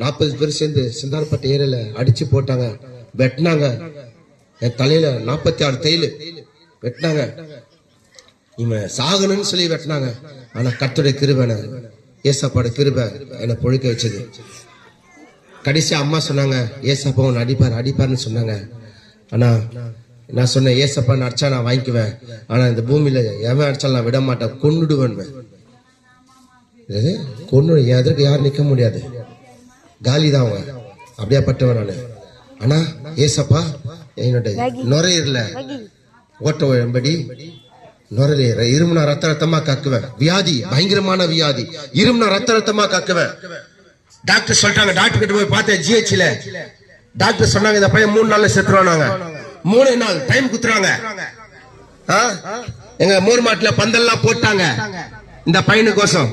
40 பேர் சேர்ந்து சிந்தாரப்பட்ட ஏரியில அடிச்சு போட்டாங்க, வெட்டினாங்க. என் தலையில 46 தையல் வெட்டினாங்க. இவன் சாகணும்னு சொல்லி வெட்டினாங்க. ஆனா கர்த்தருடைய கிருபை, ஏசப்பாட கிருபை என்னை பொழிக்க வச்சது. கடைசி அம்மா சொன்னாங்க, ஏசப்பா உன்னை அடிப்பாருன்னு சொன்னாங்க. ஆனா நான் சொன்னேன், ஏசப்பா அடிச்சா நான் வாங்கிக்குவேன், ஆனா இந்த பூமியில எவன் அடிச்சாலும் நான் விட மாட்டேன், கொன்னுடுவேன். கொன்னு எதற்கு யாரும் நிக்க முடியாது, காலிதான் அவன், அப்படியா பட்டவன் நானு. ஆனா ஏசப்பா என்னுடைய நுரையீரல ஓட்ட உடம்படி நுரையீர இருமுனா ரத்தமா காக்குவேன். வியாதி, பயங்கரமான வியாதி, இருமுனா ரத்தமா காக்குவேன். டாக்டர் சொல்லிட்டாங்க. டாக்டர் கிட்ட போய் பார்த்தேன் ஜிஹெச்ல. டாக்டர் சொன்னாங்க, இந்த பையன் 3 நாள்ல செத்துருவாங்க. 3 நாள் டைம் குத்துறாங்க. எங்க மூர் மாட்டுல பந்தல்லாம் போட்டாங்க இந்த பையனுக்கோசம்.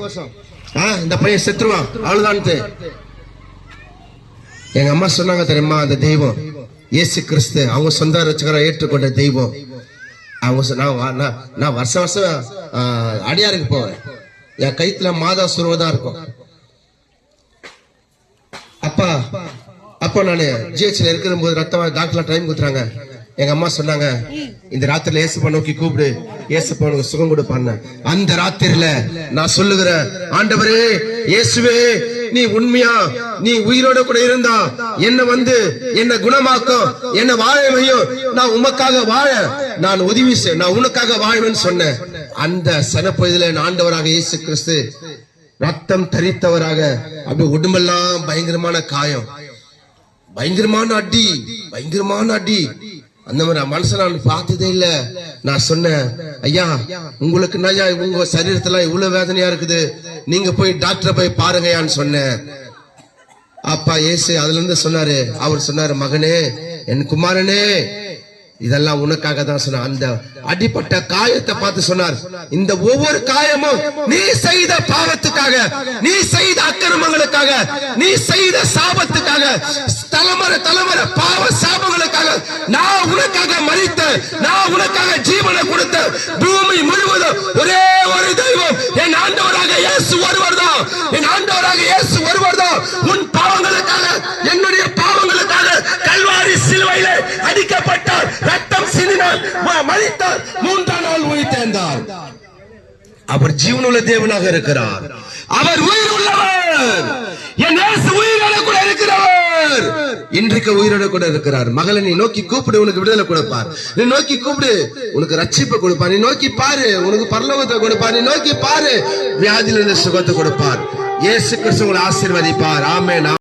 இந்த பையன் செத்துருவான் அவ்வளவுதான். எங்க அம்மா சொன்னாங்க தெரியுமா, அந்த தெய்வம் இயேசு கிறிஸ்து, அவங்க சொந்த ரட்சகரை ஏற்றுக்கொண்ட தெய்வம். அவங்க நான் வருஷம் அடியாருக்கு போவேன். என் கைத்துல மாதா சுருவதான் இருக்கும். அப்ப நானு ஜிஹெச்ல இருக்கிற போது ரத்தம் டாக்டர் டைம் கொடுத்துறாங்க. எங்க அம்மா சொன்னாங்க, இந்த ராத்திரில ஏசப்பா நோக்கி கூப்பிடு, ஏசப்பா உனக்கு சுகம் கொடுப்பான்னு. அந்த ராத்திரில நான் சொல்லுகிறேன், ஆண்டவரே இயேசுவே, நீ உண்மையா நீ உயிரோட கூட இருந்தா என்ன குணமாக்கும், என்ன வாழவையும், நான் உமக்காக வாழ நான் உதவி செய்ய, நான் உனக்காக வாழ்வேன்னு சொன்னேன். அந்த சனப்பொழுதுல ஆண்டவராக இயேசு கிறிஸ்து ரத்தம் தரித்தவராக, அப்படி உடம்பெல்லாம் பயங்கரமான காயம், பயங்கரமான அடி. அந்த மாதிரி மனுஷன் நான் பார்த்ததே இல்ல. நான் சொன்னேன், ஐயா உங்களுக்கு உங்க சரீரத்துல இவ்வளவு வேதனையா இருக்குது, நீங்க போய் டாக்டரை போய் பாருங்கயான்னு சொன்னேன். அப்பா இயேசு அதுல இருந்து சொன்னாரு, அவர் சொன்னாரு, மகனே, என் குமாரனே, இதெல்லாம் உனக்காக தான் சொன்ன. அந்த அடிப்பட்ட காயத்தை பார்த்து சொன்னார், இந்த ஒவ்வொரு காயமும் நீ செய்த பாவத்துக்காக, நீ செய்த அக்கிரமங்களுக்காக, நீ செய்த சாபத்துக்காக, தலைமுறை பாவ சாபங்களுக்காக நான் உனக்காக மரித்த, நான் உனக்காக ஜீவனை கொடுத்த, பூமி முழுவதும் ஒரே ஒரு தெய்வம் என் ஆண்டவராக இயேசு ஒருவர் தான், என் ஆண்டவராக இயேசு ஒருவர் தான். உன் பாவங்களுக்காக, என்னுடைய பாவங்களுக்காக கல்வாரி சிலுவையிலே அடிக்கப்பட்டார், ரத்தம் சிந்தினார், மரித்தார், 3ஆம் நாள் உயிர்த்தெழுந்தார். அவர் ஜீவனுள்ள தேவனாக இருக்கிறார். அவர் உயிர் உள்ளவர். என் இயேசு உயிரோட கூட இருக்கிறவர். இன்றைக்கு உயிரோட கூட இருக்கிறார். மகளை நீ நோக்கி கூப்பிடு, உனக்கு விடுதலை கொடுப்பார். நீ நோக்கி கூப்பிடு, உனக்கு ரட்சிப்பை கொடுப்பார். நீ நோக்கி பாரு, உனக்கு பரலோகத்தை கொடுப்பார். நீ நோக்கி பாரு, வியாதியிலிருந்து சுகத்தை கொடுப்பார். இயேசு கிறிஸ்து உங்களை ஆசீர்வதிப்பார். ஆமென்.